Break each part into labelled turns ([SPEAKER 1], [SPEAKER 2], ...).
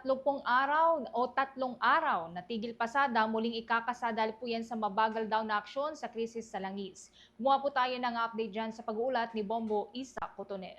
[SPEAKER 1] 30 araw o 3 araw na tigil pasada muling ikakasa dahil po yan sa mabagal daw na aksyon sa krisis sa langis. Kumuha po tayo ng update dyan sa pag-uulat ni Bombo Isa Cotoner.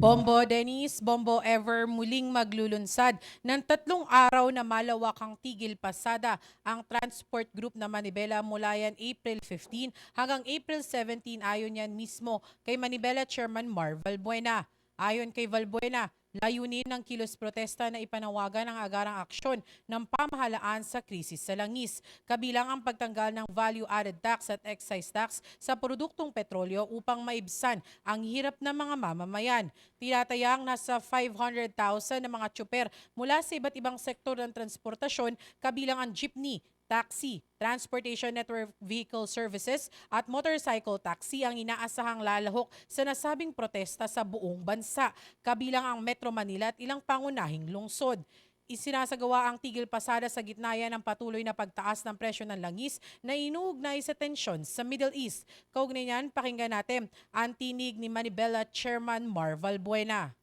[SPEAKER 2] Bombo Dennis, Bombo Ever muling maglulunsad ng 3 araw na malawakang tigil pasada ang Transport Group na Manibela mula yan April 15 hanggang April 17 ayon yan mismo kay Manibela Chairman Mar Valbuena. Ayon kay Valbuena, layunin ng kilos protesta na ipanawagan ang agarang aksyon ng pamahalaan sa krisis sa langis, kabilang ang pagtanggal ng value-added tax at excise tax sa produktong petrolyo upang maibsan ang hirap ng mga mamamayan. Tinatayang nasa 500,000 na mga tsuper mula sa iba't ibang sektor ng transportasyon, kabilang ang jeepney, taxi, Transportation Network Vehicle Services at motorcycle taxi ang inaasahang lalahok sa nasabing protesta sa buong bansa, kabilang ang Metro Manila at ilang pangunahing lungsod. Isinasagawa ang tigil pasada sa gitna yan ng patuloy na pagtaas ng presyo ng langis na inuugnay sa tensyon sa Middle East. Kaugnay niyan, pakinggan natin ang tinig ni Manibela Chairman Mar Valbuena.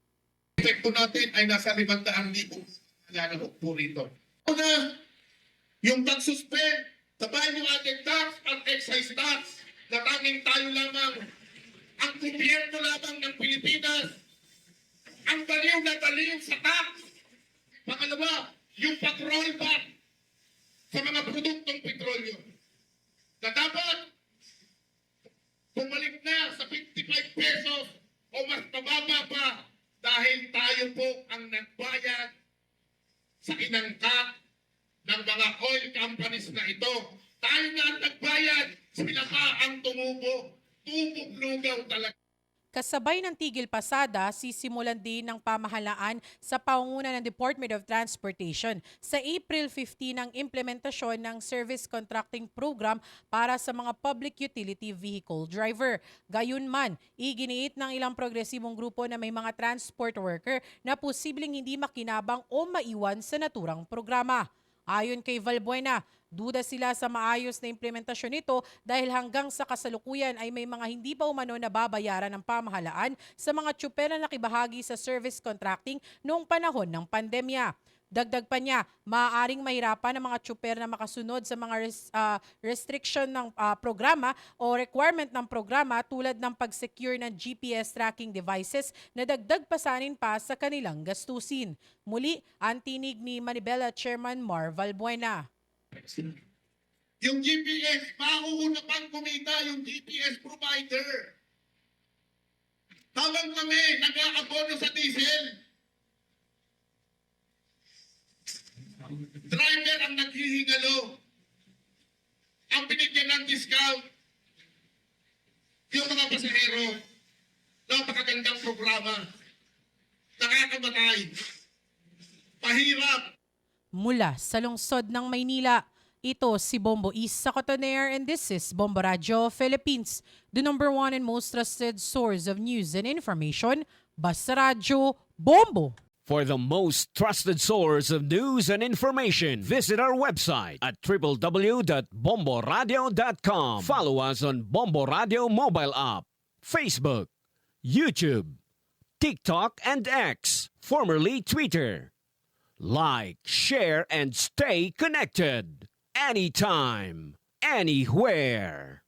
[SPEAKER 3] Epekto natin ay nasa 500,000 lalahok po rito. Una, yung pag-suspend sa value-added tax at excise tax na tanging tayo lamang, ang gobyerno lamang ng Pilipinas, ang baliw na baliw sa tax. Pangalawa, yung pag-rollback sa mga produktong petrolyo na dapat bumalik na sa 55 pesos o mas mababa pa dahil tayo po ang nagbayad sa inangkat ng mga oil companies na ito. Tayo nga ang nagbayad, sila pa ang tumubo. Tubog-lugaw talaga.
[SPEAKER 2] Kasabay ng tigil pasada, sisimulan din ng pamahalaan sa pangunguna ng Department of Transportation sa April 15 ang implementasyon ng Service Contracting Program para sa mga public utility vehicle driver. Gayunman, iginiit ng ilang progresibong grupo na may mga transport worker na posibleng hindi makinabang o maiwan sa naturang programa. Ayon kay Valbuena, duda sila sa maayos na implementasyon nito dahil hanggang sa kasalukuyan ay may mga hindi pa umano na babayaran ng pamahalaan sa mga tsuper na nakibahagi sa service contracting noong panahon ng pandemya. Dagdag pa niya, maaaring mahirapan ng mga tsuper na makasunod sa mga restriction ng programa o requirement ng programa tulad ng pag-secure ng GPS tracking devices na dagdag pasanin pa sa kanilang gastusin. Muli, ang tinig ni Manibela Chairman Mar Valbuena.
[SPEAKER 3] Yung GPS, mauuna pang kumita yung GPS provider. Habang kami nag-aabono sa diesel, driver ang naghihingalo. Ang binigyan ng discount, yung mga pasahero. Napakagandang programa. Nakakamatay. Pahirap.
[SPEAKER 2] Mula sa lungsod ng Maynila, ito si Bombo Isa Cotoner and this is Bombo Radio Philippines, the #1 and most trusted source of news and information. Basta Radio Bombo!
[SPEAKER 4] For the most trusted source of news and information, visit our website at www.bomboradio.com. Follow us on Bombo Radio mobile app, Facebook, YouTube, TikTok, and X, formerly Twitter. Like, share, and stay connected. Anytime, anywhere.